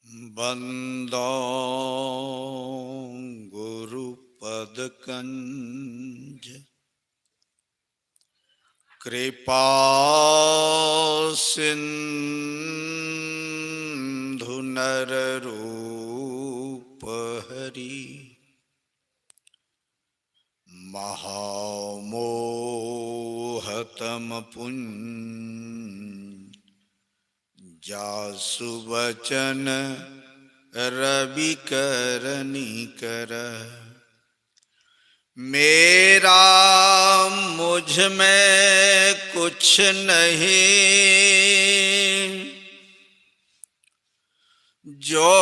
बंदो गुरुपद कंज कृपा सिंधु नर रूप हरि महामोहतम पुंज जासु वचन रवि करनी कर। मेरा मुझ में कुछ नहीं, जो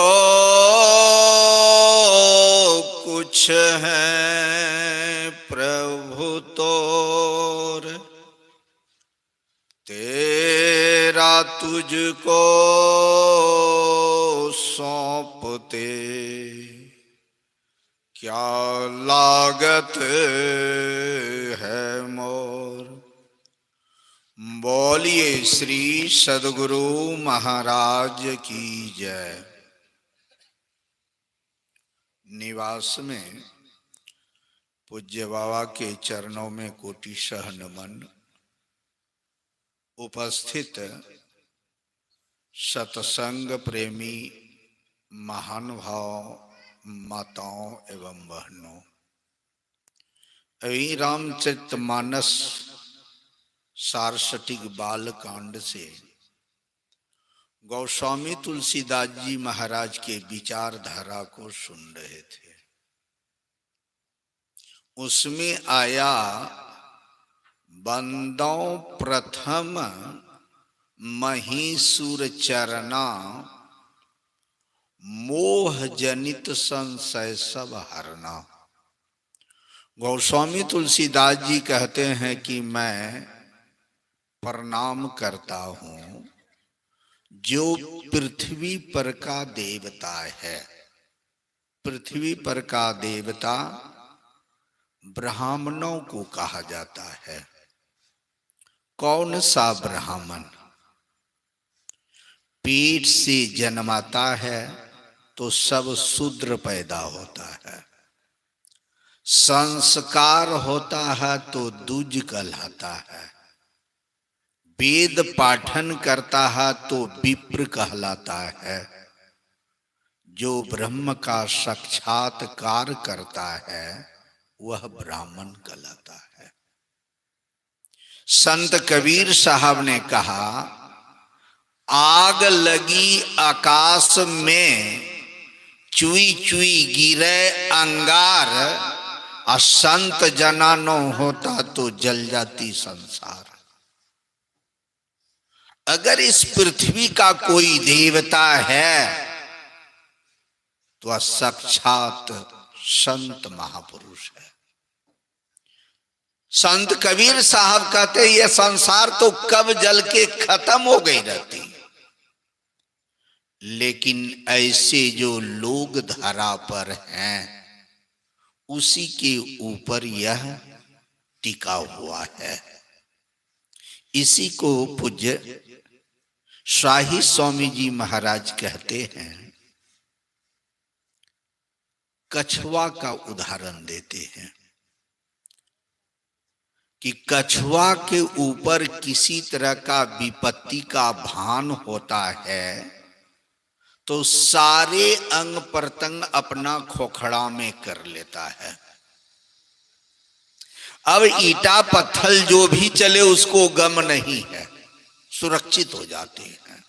कुछ है प्रभु तोर। तेरा तुझको सौंपते क्या लागत है मोर। बोलिए श्री सद्गुरु महाराज की जय। निवास में पूज्य बाबा के चरणों में कोटिशः नमन। उपस्थित सत्संग प्रेमी महानुभाव माताओं एवं बहनों, अभी रामचरितमानस सारस्वतिक बालकांड से गोस्वामी तुलसीदास जी महाराज के विचारधारा को सुन रहे थे। उसमें आया बंदों प्रथम महीसुर चरना, मोह जनित संशय सब हरना। गोस्वामी तुलसीदास जी कहते हैं कि मैं प्रणाम करता हूँ जो पृथ्वी पर का देवता है। पृथ्वी पर का देवता ब्राह्मणों को कहा जाता है। कौन सा ब्राह्मण? पेट से जन्माता है तो सब शूद्र पैदा होता है, संस्कार होता है तो द्विज कहलाता है, वेद पाठन करता है तो विप्र कहलाता है, जो ब्रह्म का साक्षात्कार करता है वह ब्राह्मण कहलाता है। संत कबीर साहब ने कहा, आग लगी आकाश में चुई चुई गिरे अंगार, और संत जना न होता तो जल जाती संसार। अगर इस पृथ्वी का कोई देवता है तो वह साक्षात संत महापुरुष है। संत कबीर साहब कहते ये संसार तो कब जल के खत्म हो गई रहती, लेकिन ऐसे जो लोग धरा पर हैं उसी के ऊपर यह टिका हुआ है। इसी को पूज्य शाही स्वामी जी महाराज कहते हैं, कछुआ का उदाहरण देते हैं कि कछुआ के ऊपर किसी तरह का विपत्ति का भान होता है तो सारे अंग प्रत्यंग अपना खोखड़ा में कर लेता है। अब ईटा पत्थर जो भी चले उसको गम नहीं है, सुरक्षित हो जाते हैं।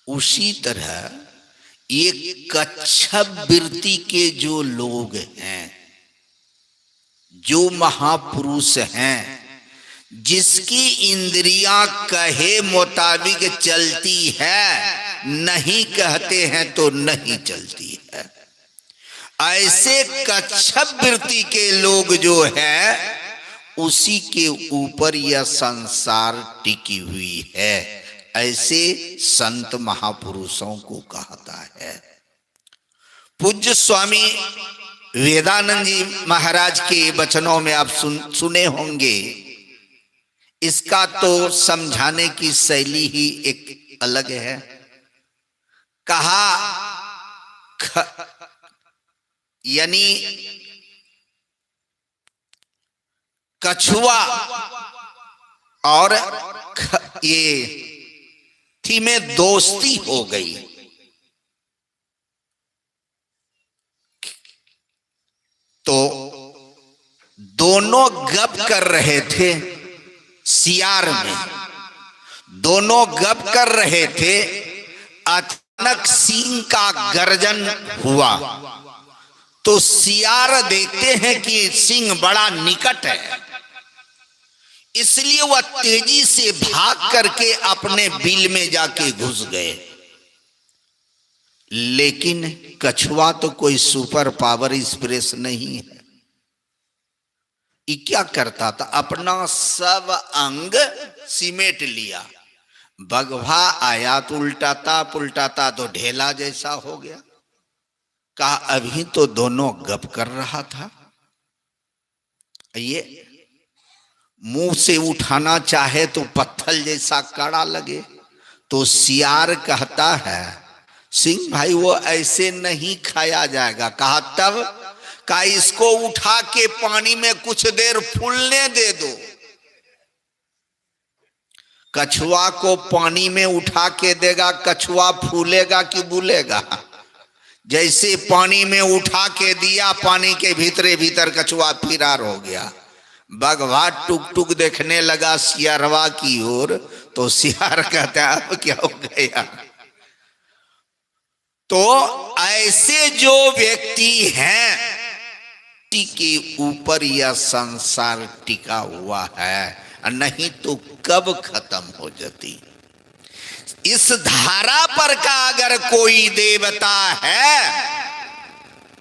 उसी तरह ये कच्छप वृत्ति के जो लोग हैं, जो महापुरुष हैं, जिसकी इंद्रियां कहे मुताबिक चलती है, नहीं कहते हैं तो नहीं चलती है, ऐसे कच्छप वृत्ति के लोग जो है उसी के ऊपर यह संसार टिकी हुई है। ऐसे संत महापुरुषों को कहता है। पूज्य स्वामी वेदानंद जी महाराज के वचनों में आप सुने होंगे। इसका तो समझाने की शैली ही एक अलग है। कहा यानी कछुआ और ये थी में दोस्ती हो गई। तो दोनों गप कर रहे थे सियार में, दोनों गप कर रहे थे। अचानक सिंह का गर्जन हुआ तो सियार देखते हैं कि सिंह बड़ा निकट है, इसलिए वह तेजी से भाग करके अपने बिल में जाके घुस गए। लेकिन कछुआ तो कोई सुपर पावर एक्सप्रेस नहीं है। ये क्या करता था, अपना सब अंग सिमेट लिया। बगवा आया तो उल्टाता पुलटाता तो ढेला जैसा हो गया। कहा अभी तो दोनों गप कर रहा था, ये मुंह से उठाना चाहे तो पत्थर जैसा कड़ा लगे। तो सियार कहता है सिंह भाई वो ऐसे नहीं खाया जाएगा। कहा तब? कहा इसको उठा के पानी में कुछ देर फूलने दे दो। कछुआ को पानी में उठा के देगा, कछुआ फूलेगा कि बुलेगा? जैसे पानी में उठा के दिया, पानी के भीतरे भीतर कछुआ फरार हो गया। बगवा टुक टुक देखने लगा सियारवा की ओर। तो सियार कहता है अब क्या हो गया? तो ऐसे जो व्यक्ति हैं के ऊपर यह संसार टिका हुआ है, नहीं तो कब खत्म हो जाती। इस धारा पर का अगर कोई देवता है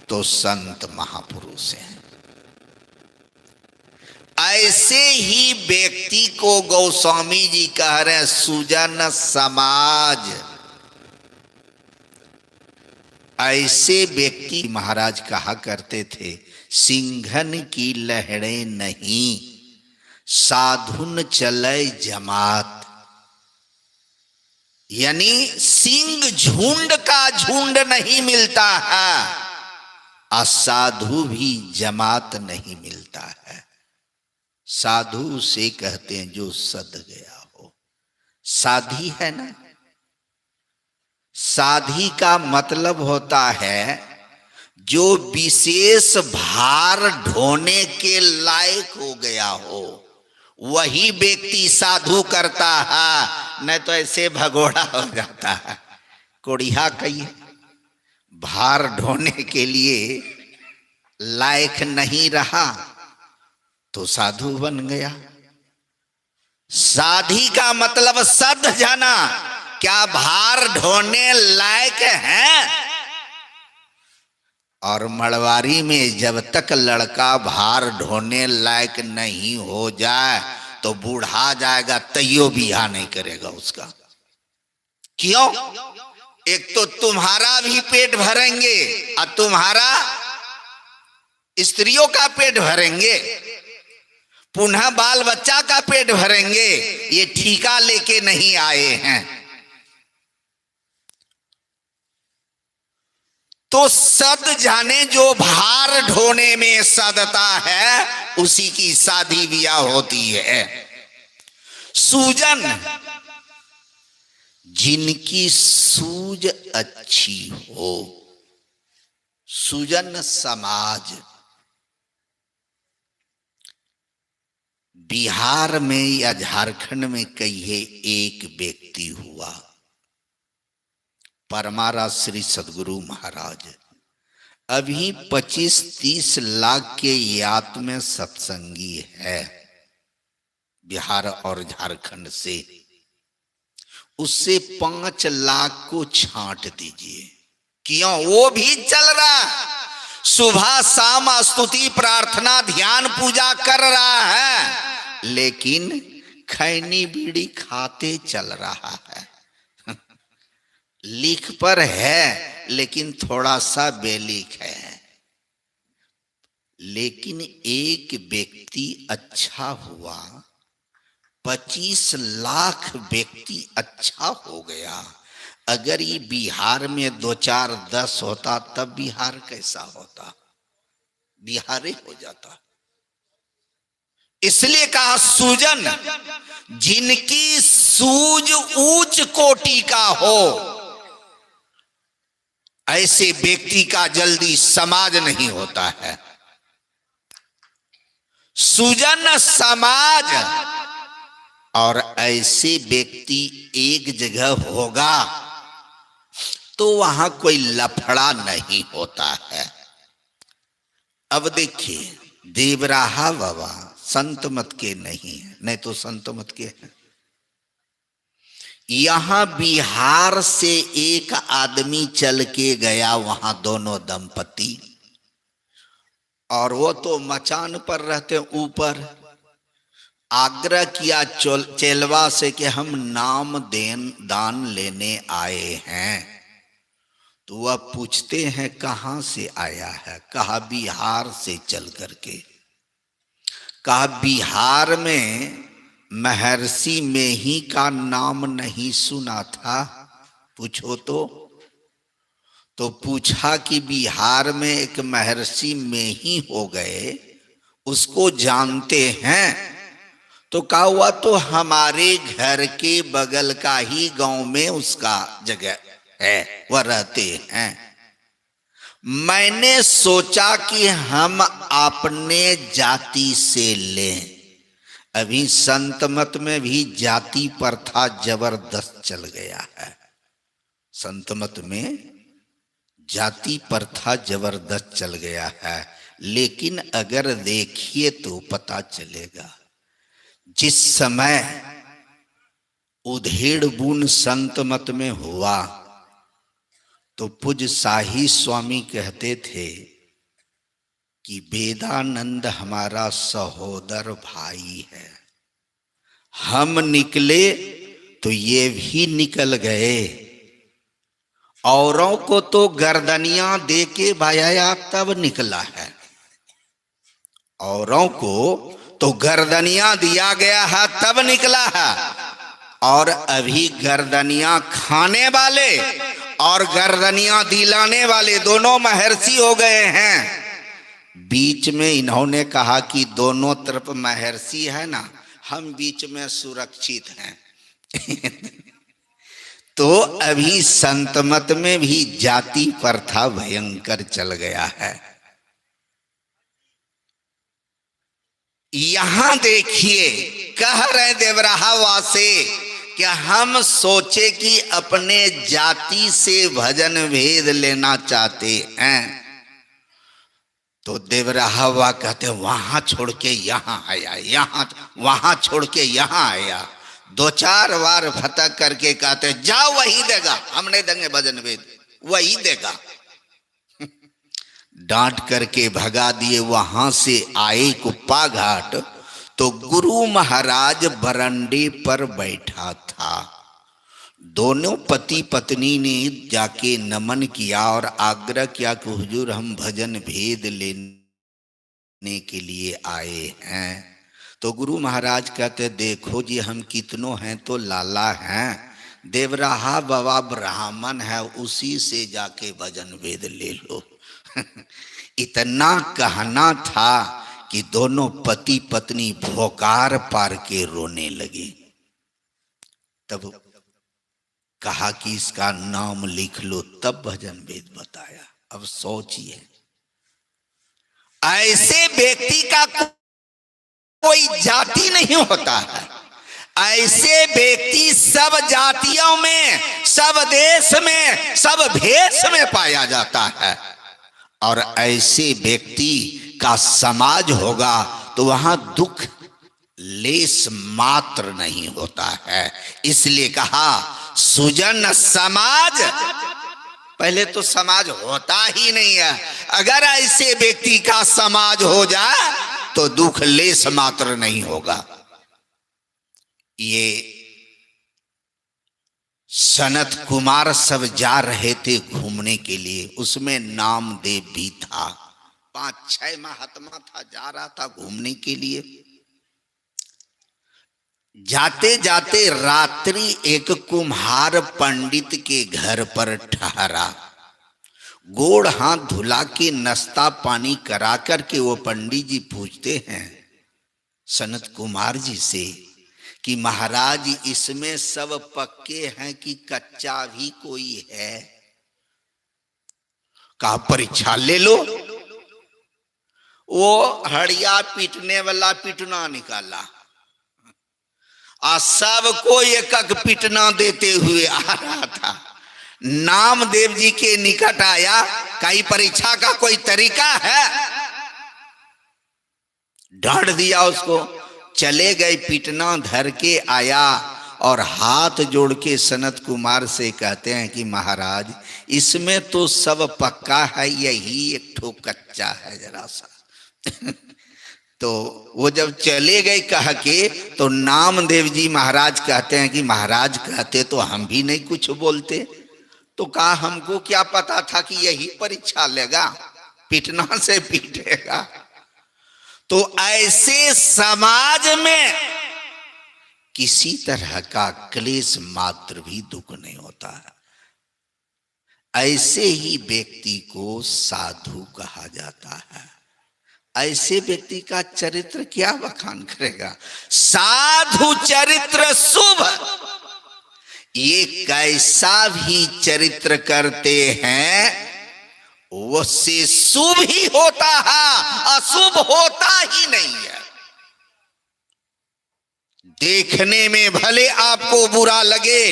तो संत महापुरुष हैं। ऐसे ही व्यक्ति को गोस्वामी जी कह रहे हैं सुजन समाज। ऐसे व्यक्ति महाराज कहा करते थे सिंघन की लहरें नहीं, साधुन चले जमात। यानी सिंह झुंड का झुंड नहीं मिलता है, असाधु भी जमात नहीं मिलता है। साधु से कहते हैं जो सद गया हो। साधी है ना, साधी का मतलब होता है जो विशेष भार ढोने के लायक हो गया हो, वही व्यक्ति साधु करता है, नहीं तो ऐसे भगोड़ा हो जाता है। कोड़िया कहिए भार ढोने के लिए लायक नहीं रहा तो साधु बन गया। साधी का मतलब सद जाना, क्या भार ढोने लायक है? और मड़वारी में जब तक लड़का भार ढोने लायक नहीं हो जाए तो बूढ़ा जाएगा, तैयो बियाह नहीं करेगा उसका। क्यों? एक तो तुम्हारा भी पेट भरेंगे और तुम्हारा स्त्रियों का पेट भरेंगे, पुनः बाल बच्चा का पेट भरेंगे। ये ठीका लेके नहीं आए हैं। तो सद जाने जो भार ढोने में सदता है उसी की शादी ब्याह होती है। सूजन जिनकी सूझ अच्छी हो, सूजन समाज। बिहार में या झारखंड में कहिए एक व्यक्ति हुआ, परमारा श्री सदगुरु महाराज। अभी 25-30 लाख के यात में सत्संगी है बिहार और झारखंड से। उससे 5 लाख को छांट दीजिए। क्यों? वो भी चल रहा, सुबह शाम स्तुति प्रार्थना ध्यान पूजा कर रहा है, लेकिन खैनी बीड़ी खाते चल रहा है। लिख पर है लेकिन थोड़ा सा बेलिख है। लेकिन एक व्यक्ति अच्छा हुआ, 25 लाख व्यक्ति अच्छा हो गया। अगर ये बिहार में 2, 4, 10 होता तब बिहार कैसा होता? बिहारी हो जाता। इसलिए कहा सूजन, जिनकी सूझ ऊंच कोटि का हो, ऐसे व्यक्ति का जल्दी समाज नहीं होता है। सुजन समाज, और ऐसे व्यक्ति एक जगह होगा तो वहां कोई लफड़ा नहीं होता है। अब देखिए, देवराहा बाबा संत मत के नहीं है, नहीं तो संत मत के हैं। यहां बिहार से एक आदमी चल के गया, वहां दोनों दंपति, और वो तो मचान पर रहते ऊपर। आग्रह किया चेलवा से कि हम नाम दान लेने आए हैं। तो वह पूछते हैं कहां से आया है? कहा बिहार से चल करके। कहा बिहार में महर्षि में ही का नाम नहीं सुना था? पूछो तो पूछा कि बिहार में एक महर्षि में ही हो गए, उसको जानते हैं? तो कहा हुआ तो हमारे घर के बगल का ही गांव में उसका जगह है, वह रहते हैं। मैंने सोचा कि हम अपने जाति से लें। अभी संत मत में भी जाति प्रथा जबरदस्त चल गया है। संत मत में जाति प्रथा जबरदस्त चल गया है। लेकिन अगर देखिए तो पता चलेगा, जिस समय उधेड़ बुन संत मत में हुआ तो पूज्य शाही स्वामी कहते थे कि वेदानंद हमारा सहोदर भाई है। हम निकले तो ये भी निकल गए। औरों को तो गर्दनियां दे के भाया तब निकला है, औरों को तो गर्दनियां दिया गया है तब निकला है। और अभी गर्दनियां खाने वाले और गर्दनियां दिलाने वाले दोनों महर्षि हो गए हैं। बीच में इन्होंने कहा कि दोनों तरफ महर्षि है ना, हम बीच में सुरक्षित हैं। तो अभी संत मत में भी जाति प्रथा भयंकर चल गया है। यहां देखिए, कह रहे देवराहा वासे कि हम सोचे कि अपने जाति से भजन भेद लेना चाहते हैं। तो देवराहा कहते वहां छोड़ के यहां आया, यहां वहां छोड़ के यहां आया। 2-4 बार फतक करके कहते जाओ वही देगा, हम नहीं देंगे भजन भेद, वही देगा। डांट करके भगा दिए। वहां से आए कुप्पा घाट तो गुरु महाराज बरंडे पर बैठा था। दोनों पति पत्नी ने जाके नमन किया और आग्रह किया कि हुजूर हम भजन भेद लेने के लिए आए हैं। तो गुरु महाराज कहते देखो जी हम कितनों हैं तो लाला हैं, देवराहा बाबा ब्राह्मण है, उसी से जाके भजन भेद ले लो। इतना कहना था कि दोनों पति पत्नी भोकार पार के रोने लगे। तब कहा कि इसका नाम लिख लो, तब भजन भेद बताया। अब सोचिए, ऐसे व्यक्ति का कोई जाति नहीं होता है। ऐसे व्यक्ति सब जातियों में, सब देश में, सब भेष में पाया जाता है। और ऐसे व्यक्ति का समाज होगा तो वहां दुख लेस मात्र नहीं होता है। इसलिए कहा सुजन समाज। पहले तो समाज होता ही नहीं है। अगर ऐसे व्यक्ति का समाज हो जाए तो दुख लेस मात्र नहीं होगा। ये सनत कुमार सब जा रहे थे घूमने के लिए, उसमें नामदेव भी था। 5-6 महात्मा था, जा रहा था घूमने के लिए। जाते जाते रात्रि एक कुम्हार पंडित के घर पर ठहरा। गोड़ हाथ धुला के नाश्ता पानी करा करके वो पंडित जी पूछते हैं सनत कुमार जी से कि महाराज इसमें सब पक्के हैं कि कच्चा भी कोई है? कहा परीक्षा ले लो। वो हड़िया पीटने वाला पीटना निकाला और सबको एक एक पीटना देते हुए आ रहा था। नामदेव जी के निकट आया, कई परीक्षा का कोई तरीका है? डांट दिया उसको। चले गए, पीटना धर के आया और हाथ जोड़ के सनत कुमार से कहते हैं कि महाराज इसमें तो सब पक्का है, यही एक ठो कच्चा है जरा सा। तो वो जब चले गए कह के, तो नामदेव जी महाराज कहते हैं कि महाराज कहते तो हम भी नहीं कुछ बोलते। तो कहा हमको क्या पता था कि यही परीक्षा लेगा, पीटना से पीटेगा। तो ऐसे समाज में किसी तरह का क्लेश मात्र भी दुख नहीं होता है। ऐसे ही व्यक्ति को साधु कहा जाता है। ऐसे व्यक्ति का चरित्र क्या बखान करेगा? साधु चरित्र शुभ। ये कैसा भी चरित्र करते हैं उससे शुभ ही होता है, अशुभ होता ही नहीं है। देखने में भले आपको बुरा लगे,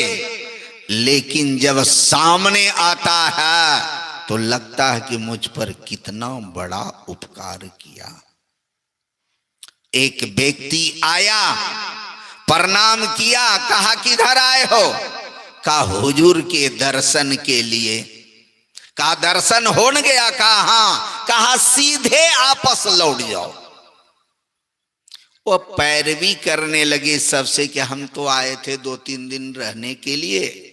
लेकिन जब सामने आता है तो लगता है कि मुझ पर कितना बड़ा उपकार किया। एक व्यक्ति आया, प्रणाम किया, कहा किधर आए हो? कहा हुजूर के दर्शन के लिए। कहा दर्शन हो न गया? कहा हाँ। कहा सीधे आपस लौट जाओ। वो पैरवी करने लगे सबसे कि हम तो आए थे 2-3 दिन रहने के लिए।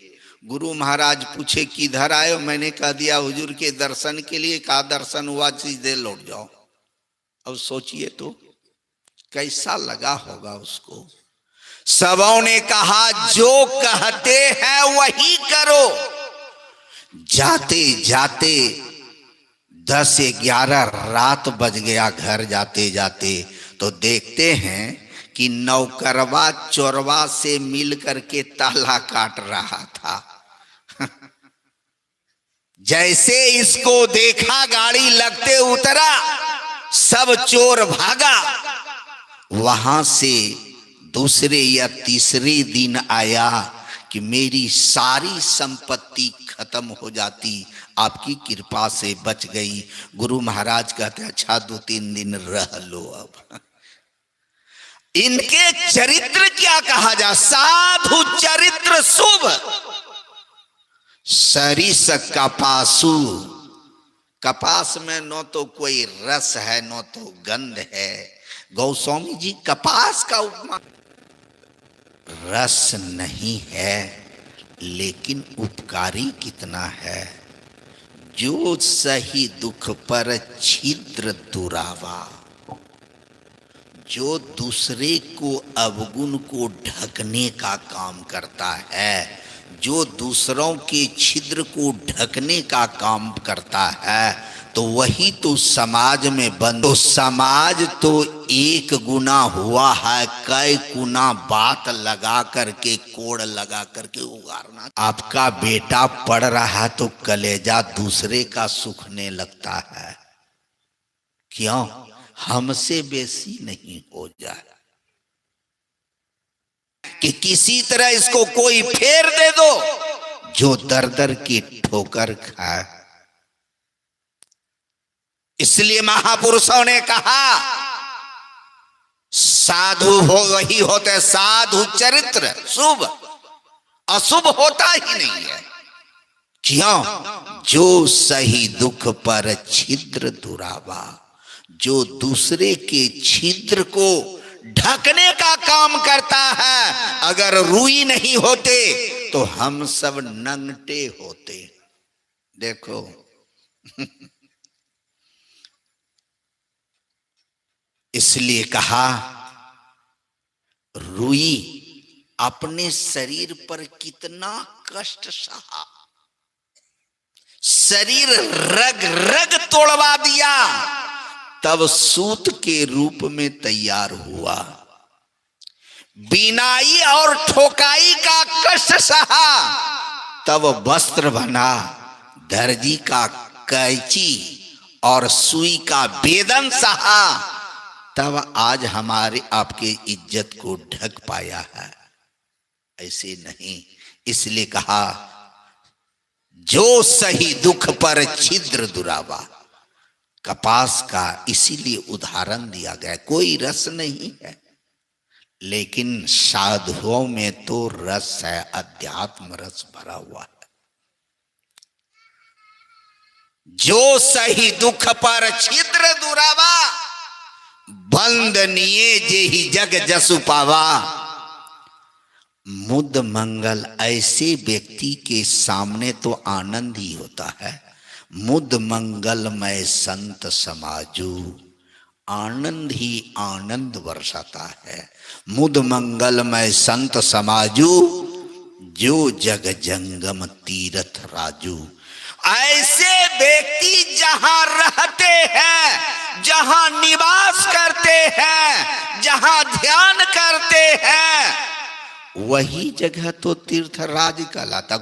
गुरु महाराज पूछे किधर आए हो? मैंने कह दिया हुजूर के दर्शन के लिए। कहा दर्शन हुआ, सीधे लौट जाओ। अब सोचिए तो कैसा लगा होगा उसको। सबों ने कहा जो कहते हैं वही करो। जाते जाते 10-11 रात बज गया घर जाते जाते। तो देखते हैं कि नौकरवा चोरवा से मिल करके ताला काट रहा था। जैसे इसको देखा गाड़ी लगते उतरा, सब चोर भागा। वहां से दूसरे या तीसरे दिन आया कि मेरी सारी संपत्ति खत्म हो जाती, आपकी कृपा से बच गई। गुरु महाराज कहते अच्छा 2-3 दिन रह लो। अब इनके चरित्र क्या कहा जा? साधु चरित्र शुभ। सरिस कपासु। कपास में न तो कोई रस है न तो गंध है। गोस्वामी जी कपास का उपमा, रस नहीं है लेकिन उपकारी कितना है। जो सही दुख पर छिद्र दुरावा, जो दूसरे को अवगुण को ढकने का काम करता है, जो दूसरों के छिद्र को ढकने का काम करता है, तो वही तो समाज में बंद। तो समाज तो एक गुना हुआ है, कई गुना बात लगा करके, कोड़ लगा करके उगारना। आपका बेटा पढ़ रहा है तो कलेजा दूसरे का सूखने लगता है। क्यों? हमसे बेसी नहीं हो जाए कि किसी तरह इसको कोई फेर दे दो जो दर दर की ठोकर खाए। इसलिए महापुरुषों ने कहा साधु हो वही होते, साधु चरित्र शुभ, अशुभ होता ही नहीं है। क्यों? जो सही दुख पर छिद्र दुरावा, जो दूसरे के छिद्र को ढकने का काम करता है। अगर रुई नहीं होते तो हम सब नंगटे होते। देखो इसलिए कहा रुई अपने शरीर पर कितना कष्ट सहा, शरीर रग रग तोड़वा दिया, तब सूत के रूप में तैयार हुआ। बिनाई और ठोकाई का कष्ट सहा, तब वस्त्र बना। दर्जी का कैंची और सुई का वेदन सहा, तब आज हमारे आपके इज्जत को ढक पाया है। ऐसे नहीं, इसलिए कहा जो सही दुख पर छिद्र दुरावा। कपास का इसीलिए उदाहरण दिया गया, कोई रस नहीं है, लेकिन साधुओं में तो रस है, अध्यात्म रस भरा हुआ है। जो सही दुख पर छिद्र दुरावा, बंदनिये जेहि जग जसु पावा। मुद मंगल ऐसे व्यक्ति के सामने तो आनंद ही होता है। मुद मंगलमय संत समाजू, आनंद ही आनंद बरसाता है। मुद मंगलमय संत समाजू, जो जग जंगम तीरथ राजू। ऐसे व्यक्ति जहां रहते हैं, जहां निवास करते हैं, जहां ध्यान करते हैं, वही जगह तो तीर्थराज कहलाता।